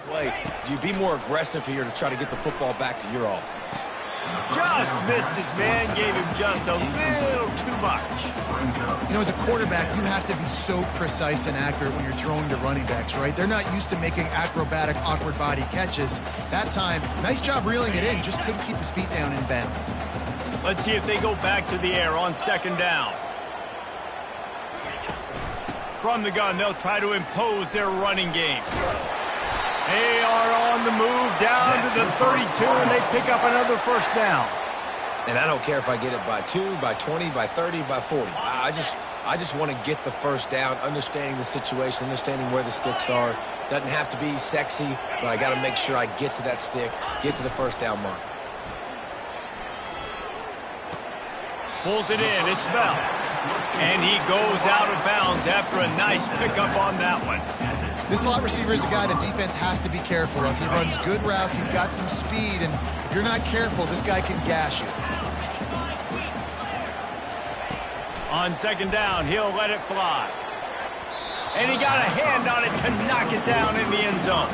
play. You be more aggressive here to try to get the football back to your offense. Just missed his man, gave him just a little too much. You know, as a quarterback, you have to be so precise and accurate when you're throwing to running backs, right? They're not used to making acrobatic, awkward body catches. That time, nice job reeling it in, just couldn't keep his feet down in bounds. Let's see if they go back to the air on second down. From the gun, they'll try to impose their running game. They are on the move down to the 32, and they pick up another first down. And I don't care if I get it by 2, by 20, by 30, by 40. I just want to get the first down, understanding the situation, understanding where the sticks are. Doesn't have to be sexy, but I got to make sure I get to that stick, get to the first down mark. Pulls it in, it's Bell. And he goes out of bounds after a nice pickup on that one. This slot receiver is a guy the defense has to be careful of. He runs good routes, he's got some speed, and if you're not careful, this guy can gash you. On second down, he'll let it fly. And he got a hand on it to knock it down in the end zone.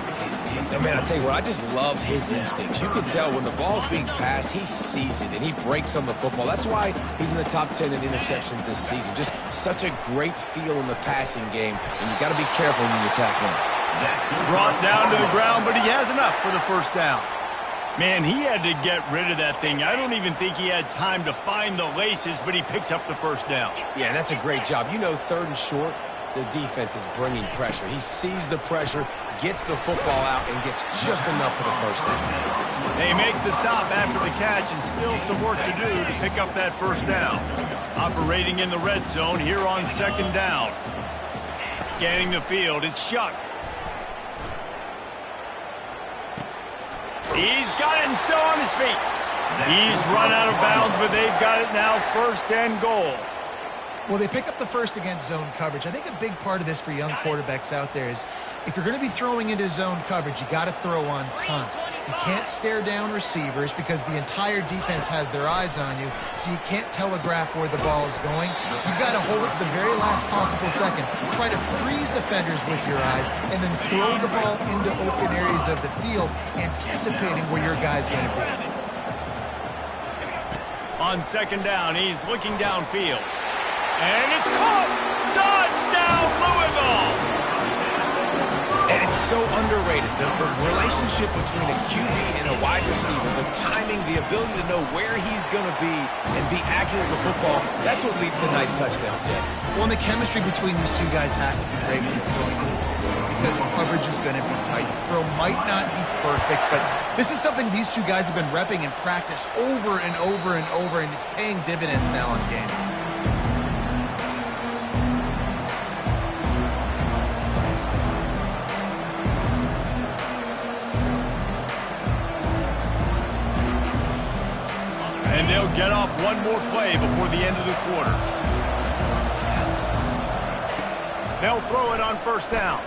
And man, I tell you what, I just love his instincts. You can tell when the ball's being passed, he sees it, and he breaks on the football. That's why he's in the top 10 in interceptions this season. Just such a great feel in the passing game, and you got to be careful when you attack him. Brought down to the ground, but he has enough for the first down. Man, he had to get rid of that thing. I don't even think he had time to find the laces, but he picks up the first down. Yeah, that's a great job. You know, third and short, the defense is bringing pressure. He sees the pressure, gets the football out, and gets just enough for the first down. They make the stop after the catch, and still some work to do to pick up that first down. Operating in the red zone here on second down. Scanning the field, it's Shuck. He's got it and still on his feet. He's run out of bounds, but they've got it now first and goal. Well, they pick up the first against zone coverage. I think a big part of this for young quarterbacks out there is if you're going to be throwing into zone coverage, you got to throw on time. You can't stare down receivers because the entire defense has their eyes on you, so you can't telegraph where the ball is going. You've got to hold it to the very last possible second. Try to freeze defenders with your eyes and then throw the ball into open areas of the field, anticipating where your guy's going to be. On second down, he's looking downfield. And it's caught! Touchdown, Louisville! And it's so underrated. The relationship between a QB and a wide receiver, the timing, the ability to know where he's going to be and be accurate with the football, that's what leads to nice touchdowns, Jesse. Well, and the chemistry between these two guys has to be great when you're throwing because coverage is going to be tight. The throw might not be perfect, but this is something these two guys have been repping in practice over and over and over, and it's paying dividends now on game. And they'll get off one more play before the end of the quarter. They'll throw it on first down.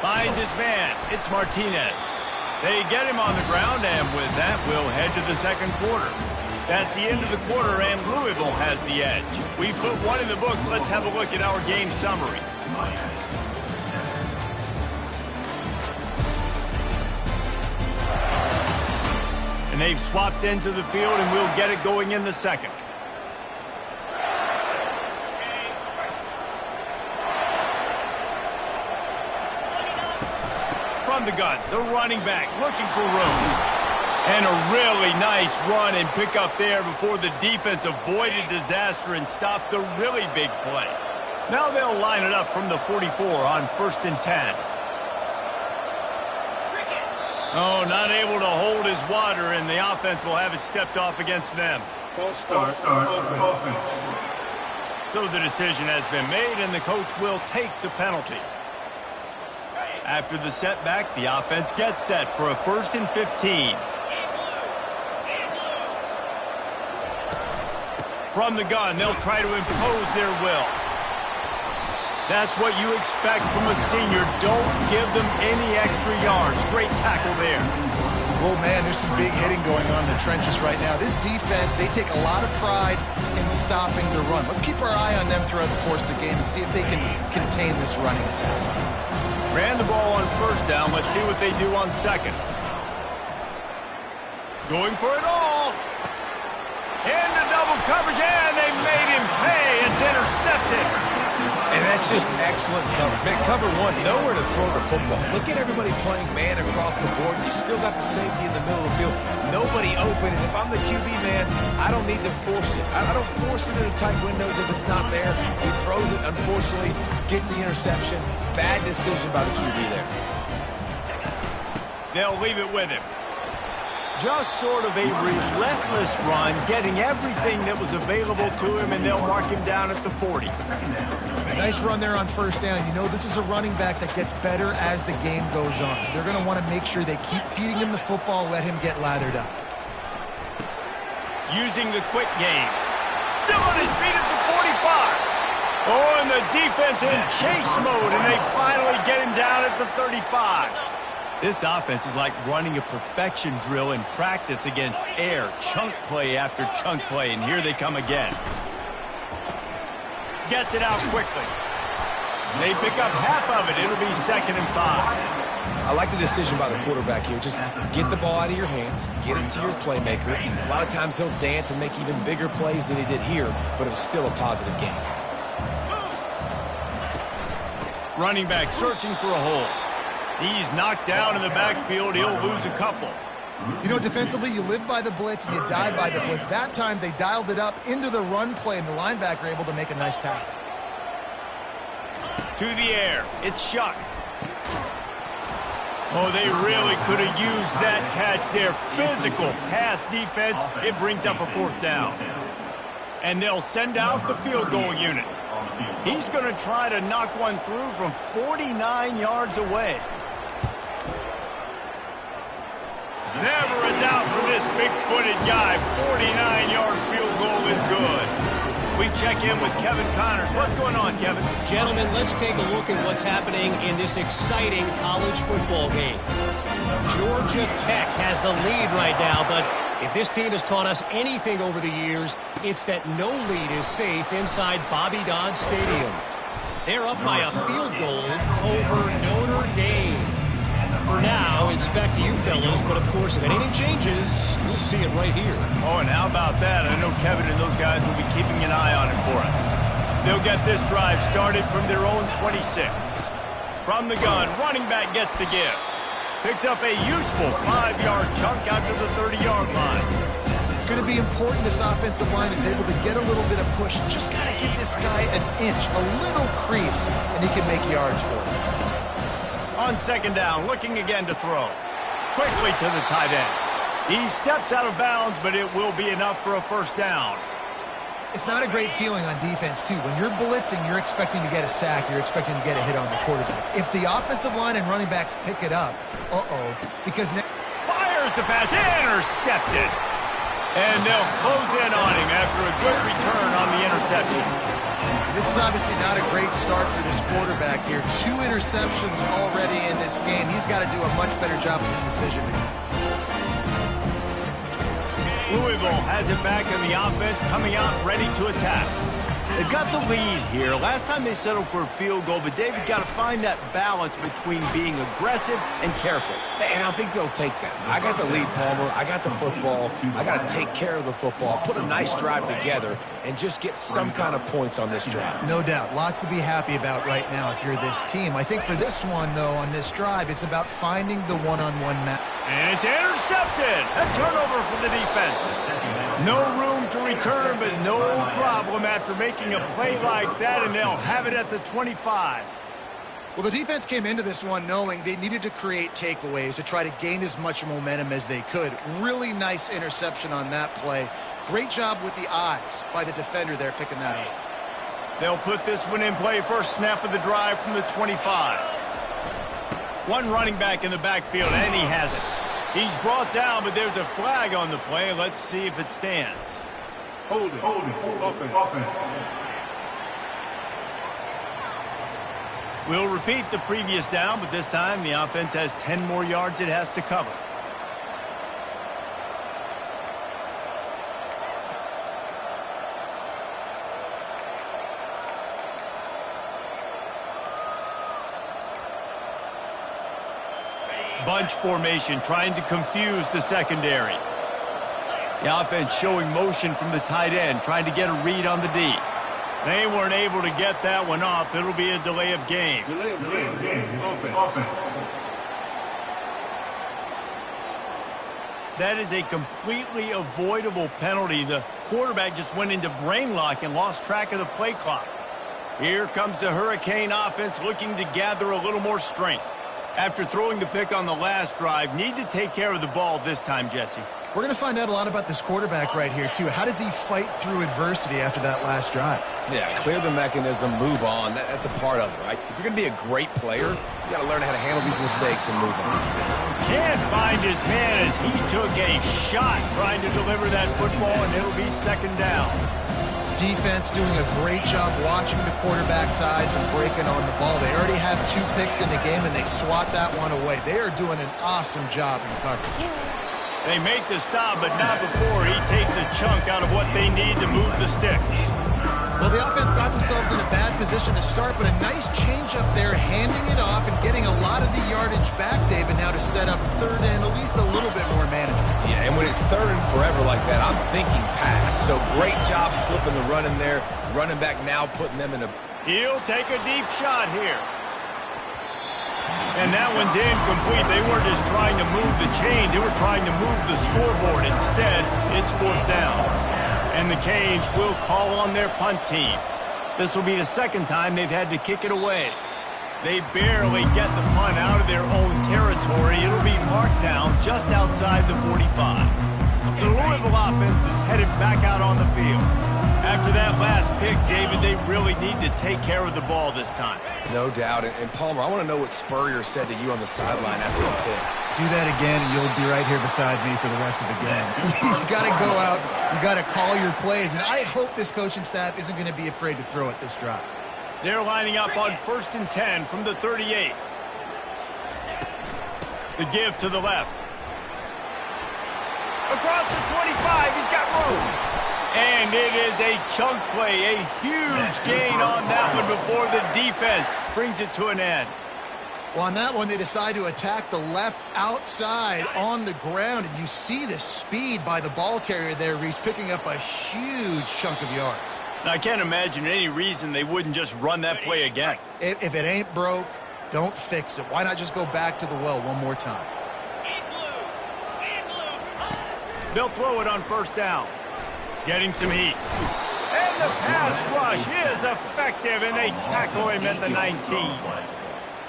Finds his man. It's Martinez. They get him on the ground, and with that, we'll head to the second quarter. That's the end of the quarter, and Louisville has the edge. We put one in the books. Let's have a look at our game summary. And they've swapped into the field, and we'll get it going in the second. From the gun, the running back looking for room. And a really nice run and pick up there before the defense avoided disaster and stopped the really big play. Now they'll line it up from the 44 on 1st and 10. Oh, not able to hold his water, and the offense will have it stepped off against them. False start, offense. So the decision has been made, and the coach will take the penalty. After the setback, the offense gets set for a 1st and 15. From the gun, they'll try to impose their will. That's what you expect from a senior. Don't give them any extra yards. Great tackle there. Oh, man, there's some big hitting going on in the trenches right now. This defense, they take a lot of pride in stopping the run. Let's keep our eye on them throughout the course of the game and see if they can contain this running attack. Ran the ball on first down. Let's see what they do on second. Going for it all. Into double coverage, and they made him pay. It's intercepted. And that's just excellent coverage. Man, cover one, nowhere to throw the football. Look at everybody playing man across the board. You still got the safety in the middle of the field. Nobody open. And if I'm the QB, man, I don't need to force it. I don't force it into tight windows if it's not there. He throws it, unfortunately, gets the interception. Bad decision by the QB there. They'll leave it with him. Just sort of a relentless run, getting everything that was available to him, and they'll mark him down at the 40. Nice run there on first down. You know, this is a running back that gets better as the game goes on. So they're going to want to make sure they keep feeding him the football, let him get lathered up. Using the quick game. Still on his feet at the 45. Oh, and the defense in chase mode, and they finally get him down at the 35. This offense is like running a perfection drill in practice against air, chunk play after chunk play, and here they come again. Gets it out quickly. They pick up half of it. It'll be 2nd and 5. I like the decision by the quarterback here. Just get the ball out of your hands, get it to your playmaker. A lot of times he'll dance and make even bigger plays than he did here, but it was still a positive game. Running back searching for a hole. He's knocked down in the backfield. He'll lose a couple. You know, defensively, you live by the blitz and you die by the blitz. That time, they dialed it up into the run play, and the linebacker able to make a nice tackle. To the air. It's Shuck. Oh, they really could have used that catch there. Physical pass defense. It brings up a 4th down. And they'll send out the field goal unit. He's going to try to knock one through from 49 yards away. Never a doubt for this big-footed guy. 49-yard field goal is good. We check in with Kevin Connors. What's going on, Kevin? Gentlemen, let's take a look at what's happening in this exciting college football game. Georgia Tech has the lead right now, but if this team has taught us anything over the years, it's that no lead is safe inside Bobby Dodd Stadium. They're up by a field goal over Notre Dame. For now, it's back to you fellas, but of course, if anything changes, you'll see it right here. Oh, and how about that? I know Kevin and those guys will be keeping an eye on it for us. They'll get this drive started from their own 26. From the gun, running back gets to give. Picks up a useful 5-yard chunk out to the 30-yard line. It's going to be important this offensive line is able to get a little bit of push. Just got to give this guy an inch, a little crease, and he can make yards for it. On 2nd down, looking again to throw. Quickly to the tight end. He steps out of bounds, but it will be enough for a 1st down. It's not a great feeling on defense, too. When you're blitzing, you're expecting to get a sack. You're expecting to get a hit on the quarterback. If the offensive line and running backs pick it up, because now... Fires the pass, intercepted. And they'll close in on him after a good return on the interception. This is obviously not a great start for this quarterback here. 2 interceptions already in this game. He's got to do a much better job with his decision making. Louisville has it back in the offense, coming out ready to attack. They've got the lead here. Last time they settled for a field goal, but David got to find that balance between being aggressive and careful. And I think they'll take that. I got the lead, Palmer. I got the football. I got to take care of the football, put a nice drive together, and just get some kind of points on this drive. No doubt. Lots to be happy about right now if you're this team. I think for this one, though, on this drive, it's about finding the one-on-one match. And it's intercepted. A turnover for the defense. No room to return, but no problem after making a play like that, and they'll have it at the 25. Well, the defense came into this one knowing they needed to create takeaways to try to gain as much momentum as they could. Really nice interception on that play. Great job with the eyes by the defender there picking that off. They'll put this one in play. First snap of the drive from the 25. One running back in the backfield, and he has it. He's brought down, but there's a flag on the play. Let's see if it stands. Hold it. Offense. We'll repeat the previous down, but this time the offense has 10 more yards it has to cover. bunch formation, trying to confuse the secondary. The offense showing motion from the tight end, trying to get a read on the D. They weren't able to get that one off. It'll be a delay of game. Delay of game. Offense. That is a completely avoidable penalty. The quarterback just went into brain lock and lost track of the play clock. Here comes the Hurricane offense looking to gather a little more strength. After throwing the pick on the last drive, need to take care of the ball this time, Jesse. We're going to find out a lot about this quarterback right here, too. How does he fight through adversity after that last drive? Yeah, clear the mechanism, move on. That's a part of it, right? If you're going to be a great player, you got to learn how to handle these mistakes and move on. Can't find his man as he took a shot trying to deliver that football, and it'll be second down. Defense doing a great job watching the quarterback's eyes and breaking on the ball. They already have 2 picks in the game, and they swat that one away. They are doing an awesome job in coverage. They make the stop, but not before he takes a chunk out of what they need to move the sticks. Well, the offense got themselves in a bad position to start, but a nice change up there, handing it off and getting a lot of the yardage back, David, now to set up third and at least a little bit more manageable. Yeah, and when it's third and forever like that, I'm thinking pass. So great job slipping the run in there. Running back now putting them in a... He'll take a deep shot here. And that one's incomplete. They weren't just trying to move the chains. They were trying to move the scoreboard. Instead, it's fourth down. And the Canes will call on their punt team. This will be the second time they've had to kick it away. They barely get the punt out of their own territory. It'll be marked down just outside the 45. The Louisville offense is headed back out on the field. After that last pick, David, they really need to take care of the ball this time. No doubt. And Palmer, I want to know what Spurrier said to you on the sideline after the pick. Do that again, and you'll be right here beside me for the rest of the game. You got to go out. You got to call your plays. And I hope this coaching staff isn't going to be afraid to throw at this drop. They're lining up on 1st and 10 from the 38. The give to the left. Across the 25, he's got room. And it is a chunk play, a huge gain on that one before the defense brings it to an end. Well, on that one, they decide to attack the left outside on the ground. And you see the speed by the ball carrier there, Reese, picking up a huge chunk of yards. Now, I can't imagine any reason they wouldn't just run that play again. If it ain't broke, don't fix it. Why not just go back to the well one more time? They'll throw it on 1st down. Getting some heat. And the pass rush is effective, and they tackle him at the 19.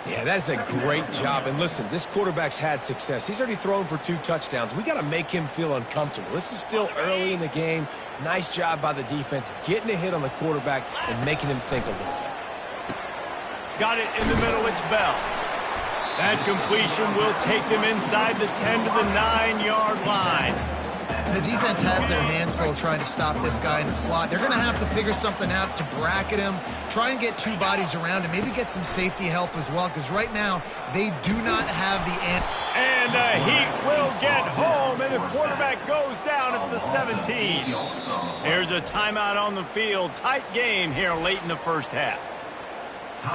Yeah, that's a great job. And listen, this quarterback's had success. He's already thrown for 2 touchdowns. We got to make him feel uncomfortable. This is still early in the game. Nice job by the defense, getting a hit on the quarterback and making him think a little bit. Got it in the middle. It's Bell. That completion will take them inside the 10 to the 9-yard line. The defense has their hands full trying to stop this guy in the slot. They're going to have to figure something out to bracket him, try and get 2 bodies around him, maybe get some safety help as well, because right now they do not have the answer. And the heat will get home, and the quarterback goes down at the 17. There's a timeout on the field. Tight game here late in the first half.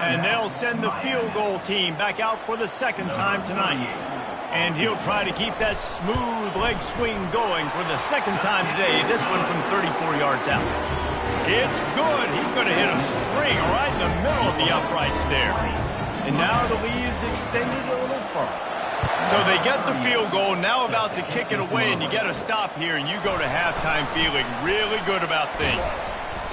And they'll send the field goal team back out for the second time tonight. And he'll try to keep that smooth leg swing going for the second time today. This one from 34 yards out. It's good. He's going to hit a string right in the middle of the uprights there. And now the lead is extended a little further. So they get the field goal, now about to kick it away, and you get a stop here, and you go to halftime feeling really good about things.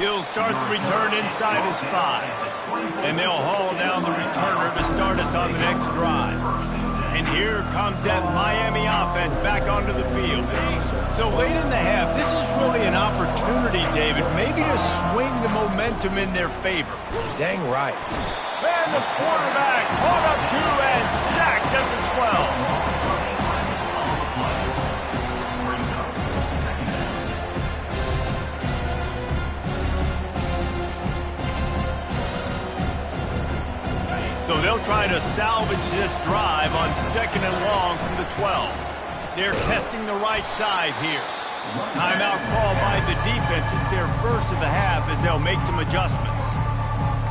He'll start the return inside his 5. And they'll haul down the returner to start us on the next drive. And here comes that Miami offense back onto the field. So late in the half, this is really an opportunity, David, maybe to swing the momentum in their favor. Dang right. And the quarterback caught up to and sacked at the 12. So they'll try to salvage this drive on 2nd and long from the 12. They're testing the right side here. Timeout call by the defense. It's their first of the half as they'll make some adjustments.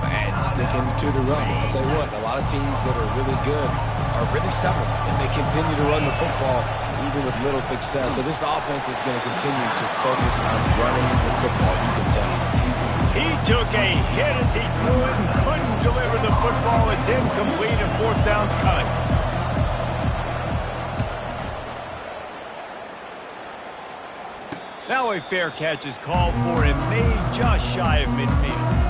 And sticking to the run. I'll tell you what, a lot of teams that are really good are really stubborn, and they continue to run the football even with little success. So this offense is going to continue to focus on running the football, you can tell. He took a hit as he threw it and couldn't deliver the football. It's incomplete and fourth down's coming. Now a fair catch is called for and made just shy of midfield.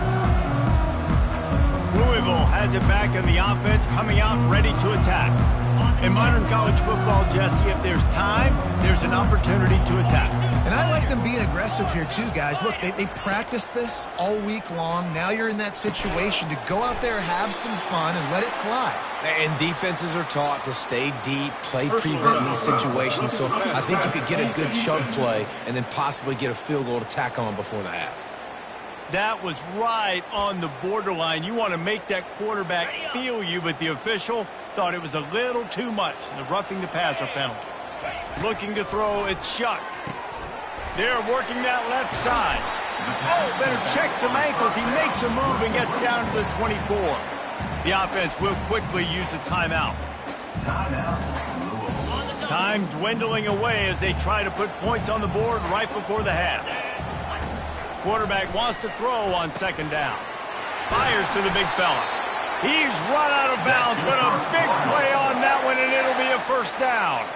Louisville has it back in the offense, coming out ready to attack. In modern college football, Jesse, if there's time, there's an opportunity to attack. And I like them being aggressive here too, guys. Look, they practiced this all week long. Now you're in that situation to go out there, have some fun, and let it fly. And defenses are taught to stay deep, play prevent in these situations. So I think you could get a good chunk play and then possibly get a field goal to tack on before the half. That was right on the borderline. You want to make that quarterback feel you, but the official thought it was a little too much. The roughing the passer penalty. Looking to throw, it's Shuck. They're working that left side. Oh, better check some ankles. He makes a move and gets down to the 24. The offense will quickly use a timeout. Time dwindling away as they try to put points on the board right before the half. Quarterback wants to throw on second down. Fires to the big fella. He's run out of bounds, but a big play on that one, and it'll be a first down.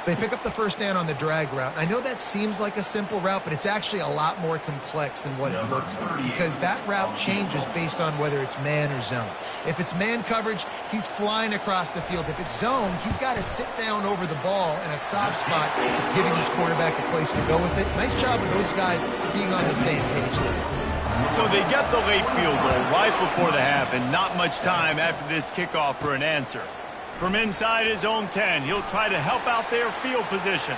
They pick up the first down on the drag route. I know that seems like a simple route, but it's actually a lot more complex than what it looks like because that route changes based on whether it's man or zone. If it's man coverage, he's flying across the field. If it's zone, he's got to sit down over the ball in a soft spot, giving his quarterback a place to go with it. Nice job of those guys being on the same page there. So they get the late field goal right before the half and not much time after this kickoff for an answer. From inside his own 10, he'll try to help out their field position.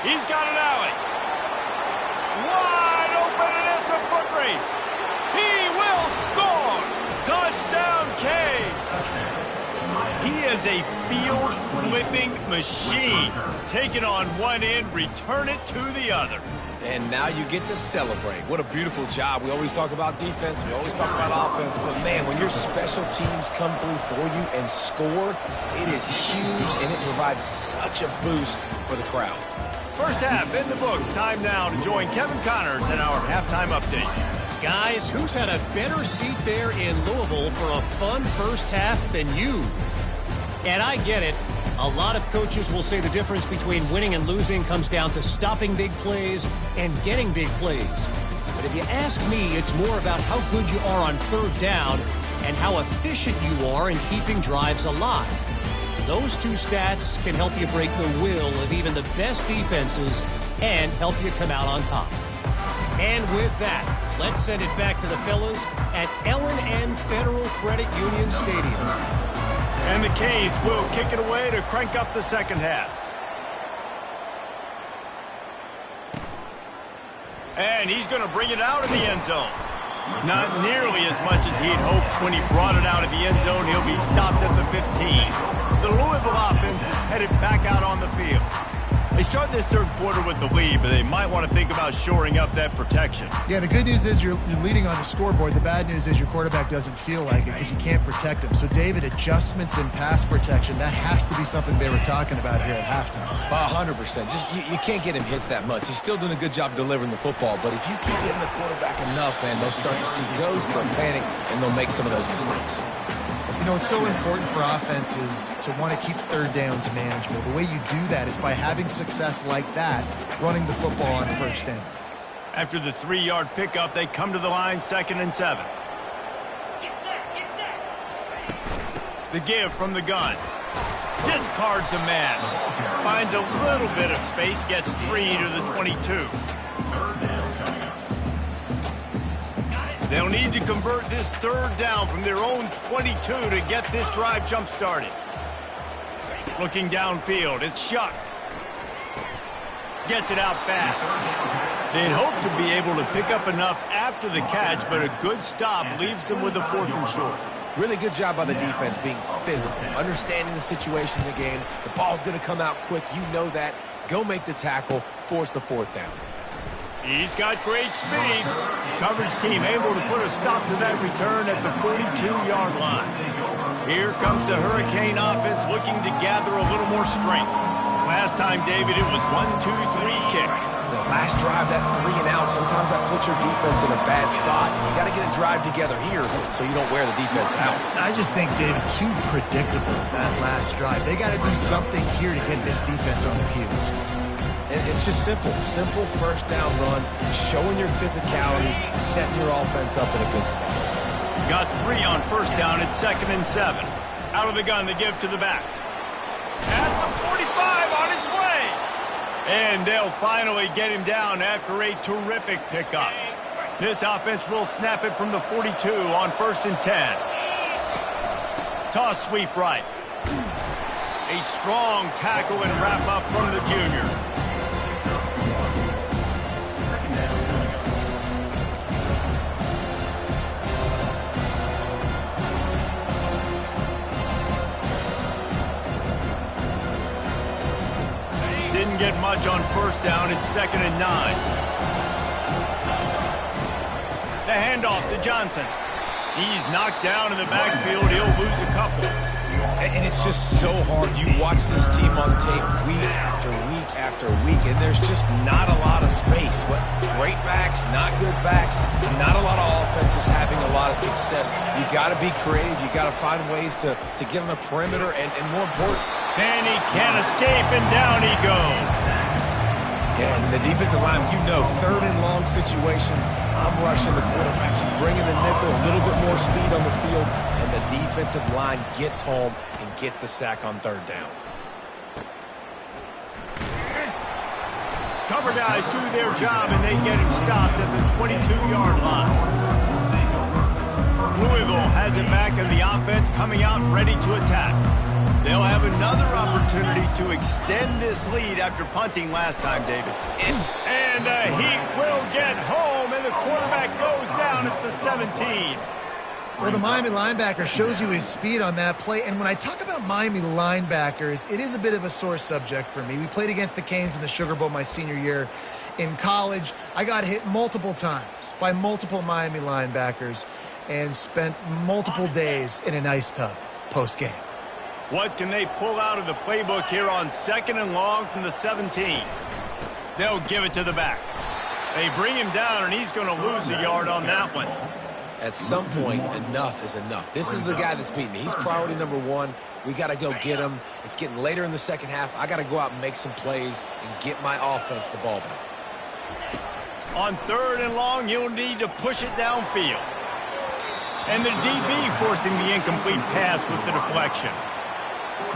He's got an alley. Wide open, and it's a foot race. He will score. Touchdown, K. He is a field-flipping machine. Take it on one end, return it to the other. And now you get to celebrate. What a beautiful job. We always talk about defense. We always talk about offense. But, man, when your special teams come through for you and score, it is huge, and it provides such a boost for the crowd. First half in the books. Time now to join Kevin Connors in our halftime update. Guys, who's had a better seat there in Louisville for a fun first half than you? And I get it. A lot of coaches will say the difference between winning and losing comes down to stopping big plays and getting big plays. But if you ask me, it's more about how good you are on third down and how efficient you are in keeping drives alive. Those two stats can help you break the will of even the best defenses and help you come out on top. And with that, let's send it back to the fellas at L&N Federal Credit Union Stadium. And the Canes will kick it away to crank up the second half. And he's going to bring it out of the end zone. Not nearly as much as he'd hoped when he brought it out of the end zone. He'll be stopped at the 15. The Louisville offense is headed back out on the field. They start this third quarter with the lead, but they might want to think about shoring up that protection. Yeah, the good news is you're leading on the scoreboard. The bad news is your quarterback doesn't feel like it because you can't protect him. So, David, adjustments in pass protection, that has to be something they were talking about here at halftime. 100%. Just you can't get him hit that much. He's still doing a good job delivering the football, but if you keep hitting the quarterback enough, man, they'll start to see ghosts, they'll panic, and they'll make some of those mistakes. You know, it's so important for offenses to want to keep third downs manageable. The way you do that is by having success like that, running the football on first down. After the 3-yard pickup, they come to the line, 2nd and 7. The give from the gun. Discards a man. Finds a little bit of space, gets 3 to the 22. They'll need to convert this third down from their own 22 to get this drive jump-started. Looking downfield, it's Shuck. Gets it out fast. They'd hoped to be able to pick up enough after the catch, but a good stop leaves them with a 4th and short. Really good job by the defense being physical, understanding the situation in the game. The ball's going to come out quick. You know that. Go make the tackle, force the 4th down. He's got great speed. Coverage team able to put a stop to that return at the 42-yard line. Here comes the Hurricane offense looking to gather a little more strength. Last time, David, it was 1-2-3 kick. The last drive, that 3 and out, sometimes that puts your defense in a bad spot. You got to get a drive together here so you don't wear the defense out. I just think, David, too predictable, that last drive. They got to do something here to get this defense on their heels. And it's just simple. Simple first down run, showing your physicality, setting your offense up in a good spot. Got 3 on first down at 2nd and 7. Out of the gun to give to the back. At the 45 on his way. And they'll finally get him down after a terrific pickup. This offense will snap it from the 42 on 1st and 10. Toss sweep right. A strong tackle and wrap up from the junior. Didn't get much on first down. It's 2nd and 9. The handoff to Johnson. He's knocked down in the backfield. He'll lose a couple. And it's just so hard. You watch this team on tape week after week after week, and there's just not a lot of space. But great backs, not good backs, not a lot of offenses having a lot of success. You got to be creative. You got to find ways to get on the perimeter, and more important. And he can't escape, and down he goes. Yeah, and the defensive line, you know, 3rd and long situations, I'm rushing the quarterback. You bring in the nickel, a little bit more speed on the field, and the defensive line gets home and gets the sack on 3rd down. Cover guys do their job, and they get him stopped at the 22-yard line. Louisville has it back, and the offense coming out ready to attack. They'll have another opportunity to extend this lead after punting last time, David. And he will get home, and the quarterback goes down at the 17. Well, the Miami linebacker shows you his speed on that play. And when I talk about Miami linebackers, it is a bit of a sore subject for me. We played against the Canes in the Sugar Bowl my senior year in college. I got hit multiple times by multiple Miami linebackers and spent multiple days in an ice tub post-game. What can they pull out of the playbook here on 2nd and long from the 17? They'll give it to the back. They bring him down, and he's going to lose a yard on that one. At some point, enough is enough. This is the guy that's beating me. He's priority number 1. We got to go get him. It's getting later in the second half. I got to go out and make some plays and get my offense the ball back. On 3rd and long, you'll need to push it downfield. And the DB forcing the incomplete pass with the deflection.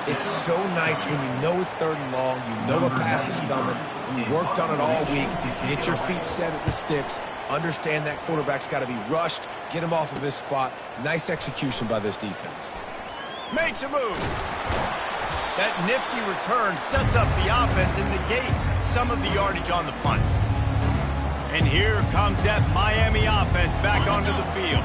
It's so nice when you know it's 3rd and long, you know a pass is coming, you worked on it all week, get your feet set at the sticks, understand that quarterback's got to be rushed, get him off of his spot. Nice execution by this defense. Makes a move. That nifty return sets up the offense and negates some of the yardage on the punt. And here comes that Miami offense back onto the field.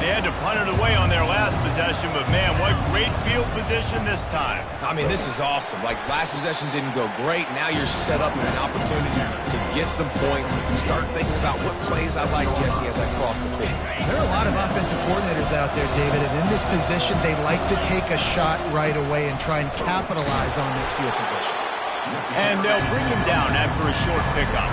They had to punt it away on their last possession, but, man, what great field position this time. I mean, this is awesome. Like, last possession didn't go great. Now you're set up with an opportunity to get some points, start thinking about what plays I like, Jesse, as I cross the field. There are a lot of offensive coordinators out there, David, and in this position, they like to take a shot right away and try and capitalize on this field position. And they'll bring him down after a short pickup.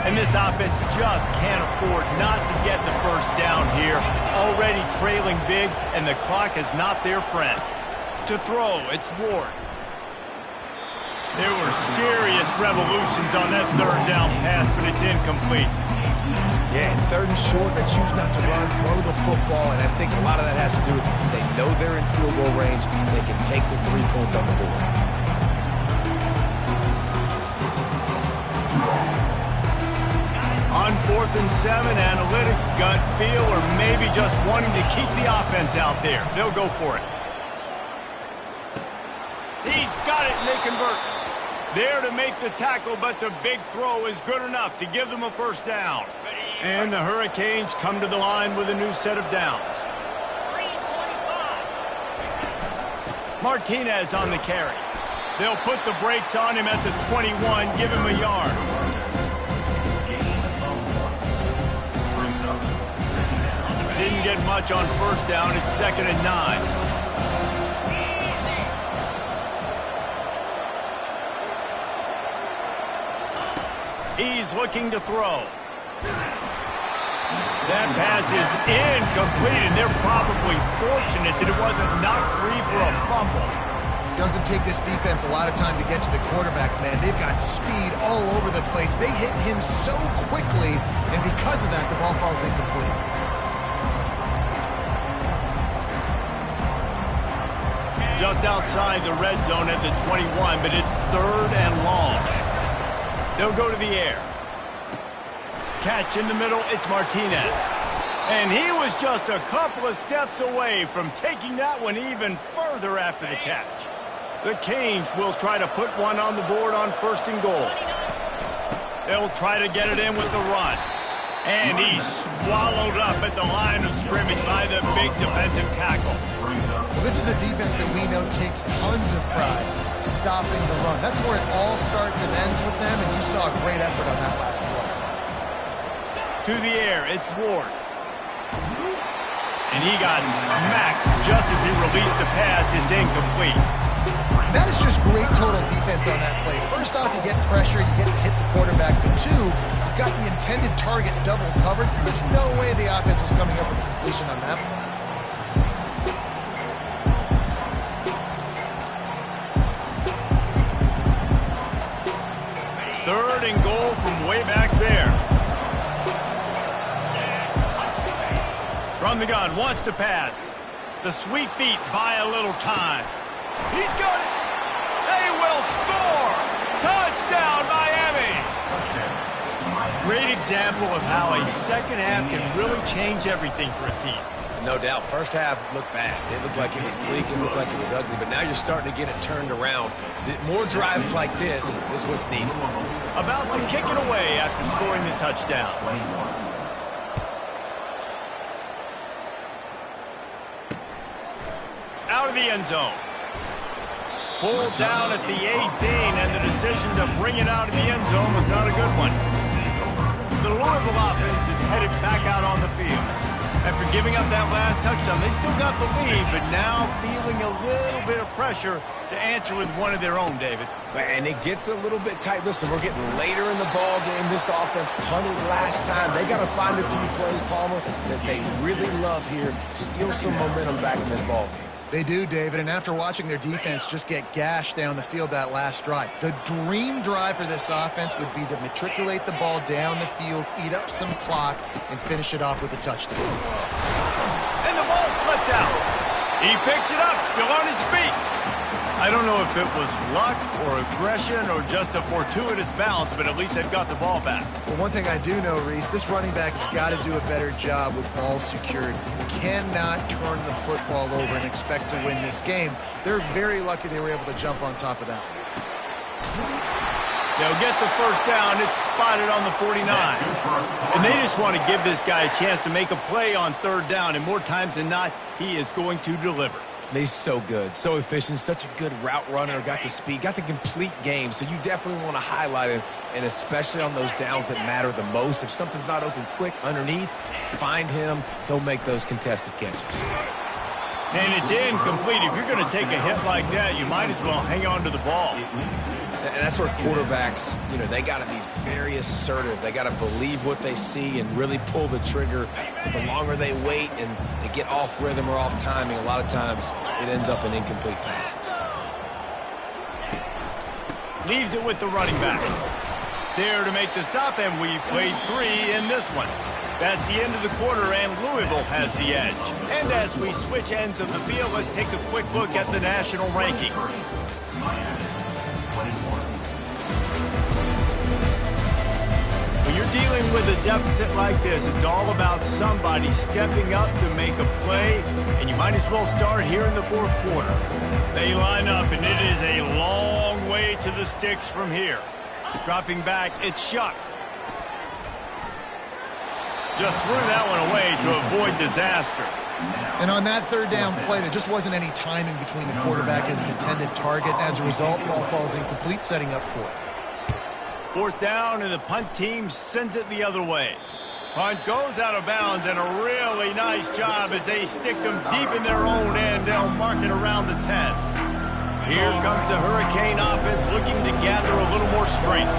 And this offense just can't afford not to get the first down here. Already trailing big, and the clock is not their friend. To throw, it's Ward. There were serious revolutions on that 3rd down pass, but it's incomplete. Yeah, and 3rd and short, they choose not to run, throw the football, and I think a lot of that has to do with they know they're in field goal range. They can take the 3 points on the board. On 4th and 7, analytics, gut feel, or maybe just wanting to keep the offense out there. They'll go for it. He's got it, and they convert. There to make the tackle, but the big throw is good enough to give them a first down. And the Hurricanes come to the line with a new set of downs. Martinez on the carry. They'll put the brakes on him at the 21, give him a yard. Didn't get much on first down. It's 2nd and 9. He's looking to throw. That pass is incomplete, and they're probably fortunate that it wasn't knocked free for a fumble. Doesn't take this defense a lot of time to get to the quarterback, man. They've got speed all over the place. They hit him so quickly, and because of that, the ball falls incomplete. Just outside the red zone at the 21, but it's 3rd and long. They'll go to the air. Catch in the middle, it's Martinez. And he was just a couple of steps away from taking that one even further after the catch. The Canes will try to put one on the board on 1st and goal. They'll try to get it in with the run. And he's swallowed up at the line of scrimmage by the big defensive tackle. Well, this is a defense that we know takes tons of pride stopping the run. That's where it all starts and ends with them, and you saw a great effort on that last play. To the air, it's Ward. And he got smacked just as he released the pass. It's incomplete. That is just great total defense on that play. First off, you get pressure, you get to hit the quarterback, but 2, you've got the intended target double covered. There's no way the offense was coming up with a completion on that one. 3rd and goal from way back there. From the gun, wants to pass. The sweet feet buy a little time. He's got it. They will score. Touchdown, Miami. Great example of how a second half can really change everything for a team. No doubt. First half looked bad. It looked like it was bleak. It looked like it was ugly. But now you're starting to get it turned around. More drives like this is what's needed. About to kick it away after scoring the touchdown. Out of the end zone. Pulled down at the 18, and the decision to bring it out of the end zone was not a good one. The Louisville offense is headed back out on the field. After giving up that last touchdown, they still got the lead, but now feeling a little bit of pressure to answer with one of their own, David. And it gets a little bit tight. Listen, we're getting later in the ball game. This offense punted last time. They got to find a few plays, Palmer, that they really love here. Steal some momentum back in this ball game. They do, David, and after watching their defense just get gashed down the field that last drive, the dream drive for this offense would be to matriculate the ball down the field, eat up some clock, and finish it off with a touchdown. And the ball slipped out. He picks it up, still on his feet. I don't know if it was luck or aggression or just a fortuitous bounce, but at least they've got the ball back. Well, one thing I do know, Reese, this running back has got to do a better job with ball security. Cannot turn the football over and expect to win this game. They're very lucky they were able to jump on top of that. They'll get the first down. It's spotted on the 49. And they just want to give this guy a chance to make a play on 3rd down, and more times than not, he is going to deliver. He's so good, so efficient, such a good route runner, got the speed, got the complete game. So you definitely want to highlight him, and especially on those downs that matter the most. If something's not open quick underneath, find him. He'll make those contested catches. And it's incomplete. If you're going to take a hit like that, you might as well hang on to the ball. And that's where quarterbacks, they got to be very assertive. They got to believe what they see and really pull the trigger. But the longer they wait and they get off rhythm or off timing, a lot of times it ends up in incomplete passes. Leaves it with the running back. There to make the stop, and we've played 3 in this one. That's the end of the quarter, and Louisville has the edge. And as we switch ends of the field, let's take a quick look at the national rankings. When you're dealing with a deficit like this, it's all about somebody stepping up to make a play, and you might as well start here in the 4th quarter. They line up, and it is a long way to the sticks from here. Dropping back, it's Shuck. Just threw that one away to avoid disaster. And on that third down play, there just wasn't any timing between the quarterback as an intended target. As a result, ball falls incomplete, setting up fourth. Fourth down, and the punt team sends it the other way. Punt goes out of bounds, and a really nice job as they stick them deep in their own end. They'll mark it around the 10. Here comes the Hurricane offense looking to gather a little more strength.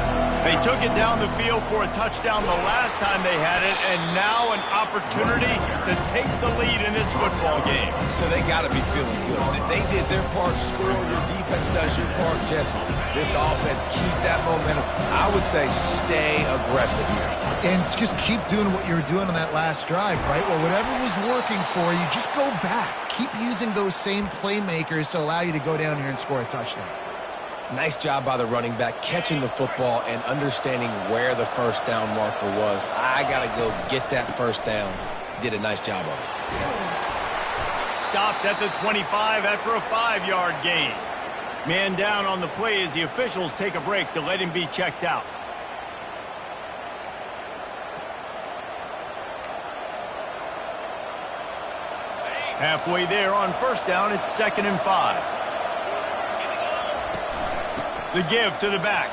They took it down the field for a touchdown the last time they had it, and now an opportunity to take the lead in this football game. So they got to be feeling good. They did their part, score. Your defense does your part, Jesse. This offense, keep that momentum. I would say stay aggressive here. And just keep doing what you were doing on that last drive, right? Well, whatever was working for you, just go back. Keep using those same playmakers to allow you to go down here and score a touchdown. Nice job by the running back catching the football and understanding where the first down marker was. I got to go get that first down. Did a nice job of it. Stopped at the 25 after a 5-yard gain. Man down on the play as the officials take a break to let him be checked out. Halfway there on first down, it's 2nd and 5. The give to the back.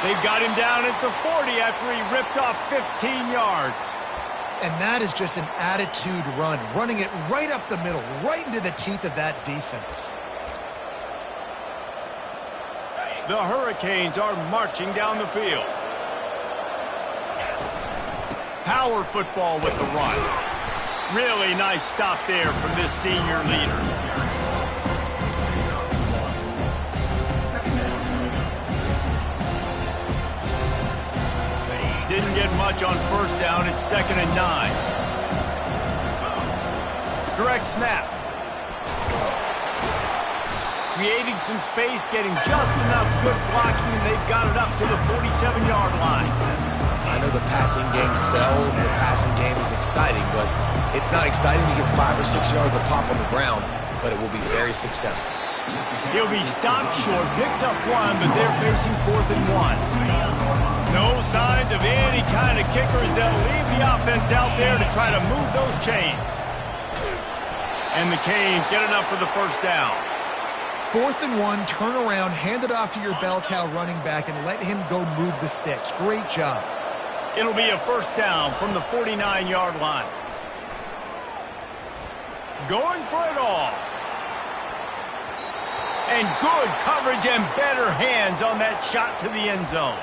They've got him down at the 40 after he ripped off 15 yards. And that is just an attitude run, running it right up the middle, right into the teeth of that defense. The Hurricanes are marching down the field. Power football with the run. Really nice stop there from this senior leader. Didn't get much on first down. It's 2nd and 9. Direct snap. Creating some space, getting just enough good blocking, and they've got it up to the 47-yard line. I know the passing game sells and the passing game is exciting, but it's not exciting to get 5 or 6 yards of pop on the ground, but it will be very successful. He'll be stopped short, picks up 1, but they're facing 4th and 1. No signs of any kind of kickers. They'll leave the offense out there to try to move those chains. And the Canes get enough for the first down. 4th and 1, turn around, hand it off to your bell cow running back, and let him go move the sticks. Great job. It'll be a first down from the 49-yard line. Going for it all. And good coverage and better hands on that shot to the end zone.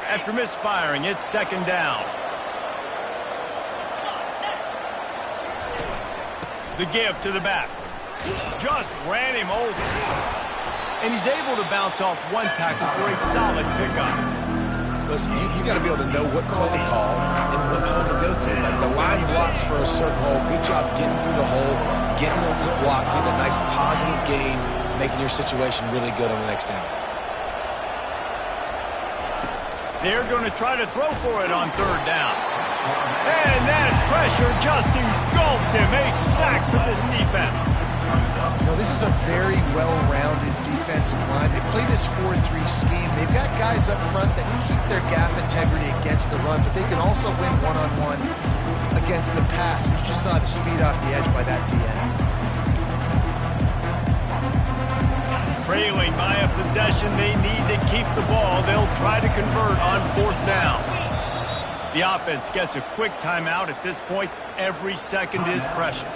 After misfiring, it's 2nd down. The give to the back. Just ran him over. And he's able to bounce off one tackle for a solid pickup. Listen, you got to be able to know what play to call and what hole to go through. Like the line blocks for a certain hole. Good job getting through the hole, getting what was blocked, getting a nice positive gain, making your situation really good on the next down. They're going to try to throw for it on 3rd down. And that pressure just engulfed him. A sack for this defense. You know, this is a very well-rounded defensive line. They play this 4-3 scheme. They've got guys up front that keep their gap integrity against the run, but they can also win one-on-one against the pass. You just saw the speed off the edge by that DN. Trailing by a possession, they need to keep the ball. They'll try to convert on 4th down. The offense gets a quick timeout at this point. Every second is precious.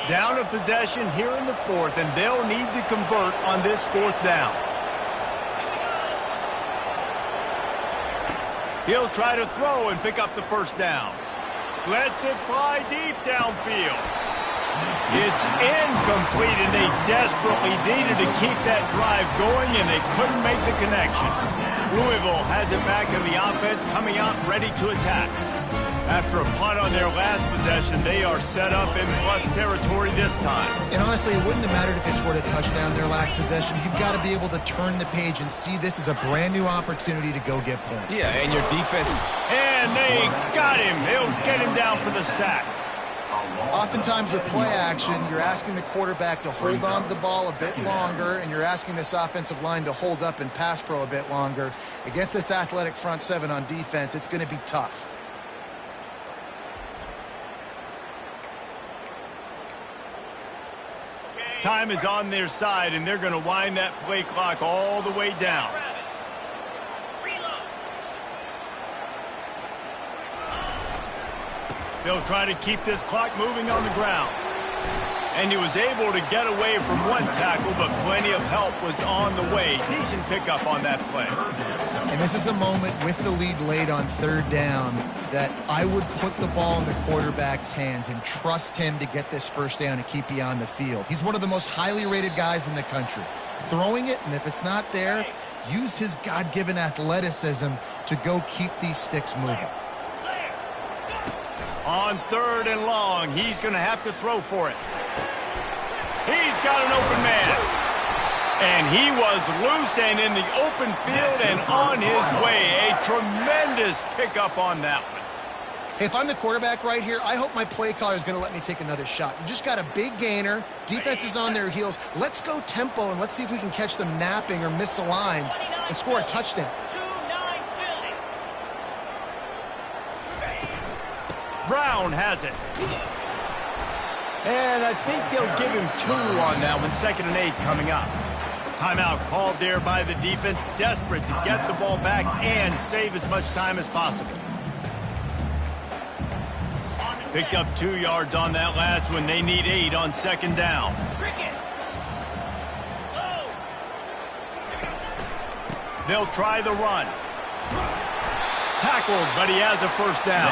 Down a possession here in the 4th, and they'll need to convert on this 4th down. He'll try to throw and pick up the first down. Lets it fly deep downfield. It's incomplete, and they desperately needed to keep that drive going, and they couldn't make the connection. Louisville has it back, and the offense coming out ready to attack. After a punt on their last possession, they are set up in plus territory this time. And honestly, it wouldn't have mattered if they scored a touchdown their last possession. You've got to be able to turn the page and see this as a brand new opportunity to go get points. Yeah, and your defense. And they got him. They'll get him down for the sack. Oftentimes with play action, you're asking the quarterback to hold on to the ball a bit longer, and you're asking this offensive line to hold up and pass pro a bit longer. Against this athletic front seven on defense, it's going to be tough. Time is on their side, and they're going to wind that play clock all the way down. They'll try to keep this clock moving on the ground. And he was able to get away from one tackle, but plenty of help was on the way. Decent pickup on that play. And this is a moment with the lead late on third down that I would put the ball in the quarterback's hands and trust him to get this first down and keep you on the field. He's one of the most highly rated guys in the country. Throwing it, and if it's not there, use his God-given athleticism to go keep these sticks moving. On third and long, he's going to have to throw for it. He's got an open man. And he was loose and in the open field and on his way. A tremendous pickup on that one. If I'm the quarterback right here, I hope my play caller is going to let me take another shot. You just got a big gainer. Defense is on their heels. Let's go tempo, and let's see if we can catch them napping or misaligned and score a touchdown. Brown has it. And I think they'll give him 2 on that one. 2nd and 8 coming up. Timeout called there by the defense. Desperate to get the ball back and save as much time as possible. Picked up 2 yards on that last one. They need 8 on 2nd down. They'll try the run. Tackled, but he has a first down.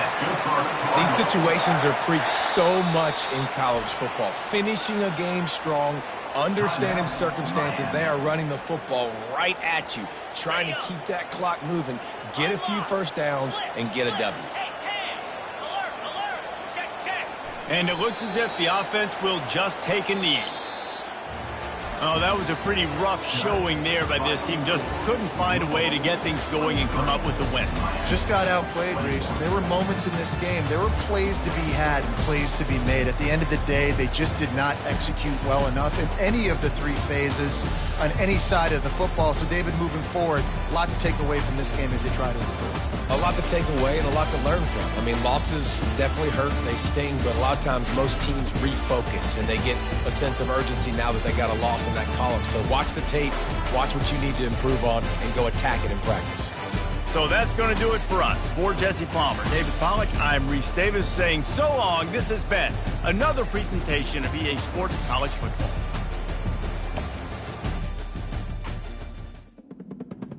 These situations are preached so much in college football. Finishing a game strong, understanding circumstances. They are running the football right at you, trying to keep that clock moving, get a few first downs, and get a W. And it looks as if the offense will just take a knee. Oh, that was a pretty rough showing there by this team. Just couldn't find a way to get things going and come up with the win. Just got outplayed, Reese. There were moments in this game. There were plays to be had and plays to be made. At the end of the day, they just did not execute well enough in any of the 3 phases on any side of the football. So, David, moving forward, a lot to take away from this game as they try to improve. A lot to take away and a lot to learn from. I mean, losses definitely hurt, they sting, but a lot of times most teams refocus and they get a sense of urgency now that they got a loss in that column. So watch the tape, watch what you need to improve on, and go attack it in practice. So that's going to do it for us. For Jesse Palmer, David Pollack, I'm Reese Davis saying so long. This has been another presentation of EA Sports College Football.